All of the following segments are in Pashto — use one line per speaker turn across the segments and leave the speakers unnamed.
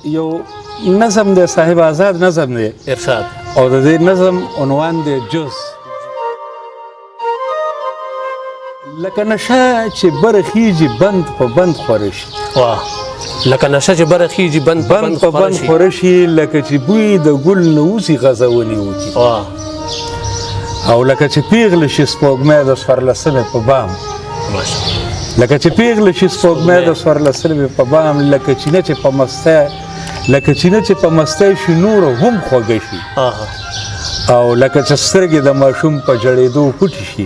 یو نظم دی صاحب، آزاد نظم دی
ارشاد.
او د دې نظم عنوان دی جز. لکه نشه چې بره خیږي بند په بند خوره شي.
واه، لکه نشه چې بره خیږي بند په بند
خوره شي، لکه چې بوی د ګل نه وځي غځونې وکړي.
واه.
او لکه چې پیغله شي سپوږمۍ د څوارلسمې په بام، لکه چې پیغله شي سپوږمۍ د څوارلسمې په بام، لکه چینه چې په مستی شي نور هم خوږه شي. او لکه چې سترګې د ماشوم په جړېدو پټې شي،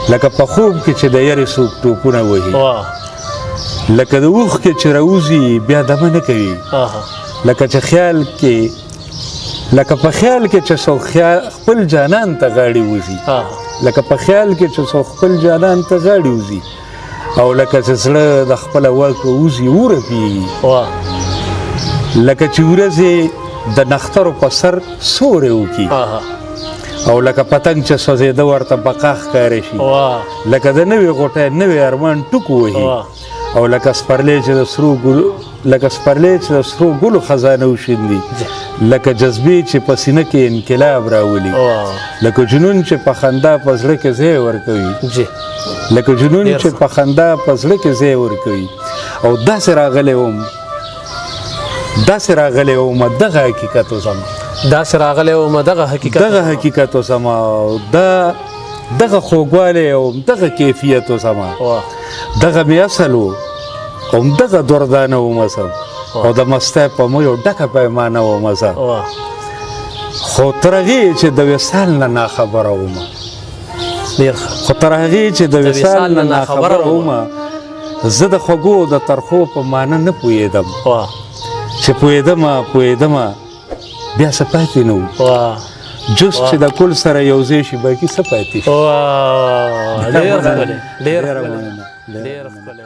لکه په خوب کې چې د یارې څوک ټوپونه وهي، لکه د اوښکې چې راوځي بیا دمه نه کوي، لکه په خیال کې چې څوک خپل جانان ته غاړې وځي، لکه په خیال کې چې څوک خپل جانان ته غاړې وځي، او لکه چې زړه د خپله واکه وځي ورپېږي، لکه چې ورځې د نخترو په سر سورې وکړي، او لکه پتنګ چې سوځېده ورته بقا ښکاره شي، لکه د نوې غوټۍ نوې ارمان ټوک وهي، او لکه سپرلی چې د سرو ګلو خزانه وشیندي، لکه جذبې چې په سینه کې انقلاب راولي، لکه جنون چې په خندا په زړه کې ځای ورکوي، لکه جنون چې په خندا په زړه کې ځای ورکوي. او داسې راغلی وم دغه حقیقت وزما، دغه حقیقت وزما، او دغه خوږوالی او دغه کیفیت وزما، دغه مې اصل و او دغه دردانه ومسم، او د مستی په مویو ډکه پیمانه ومزه، خو تر هغې چې د وصال نه ناخبره ومه، زه د خوږو د ترخو په معنی نه پوهېدم، چې پوهېدمه بیا څه پاتې نه و، جز چې د کل سره یو ځای شي باقي څه پاتې شي.
ډېر ښکلی.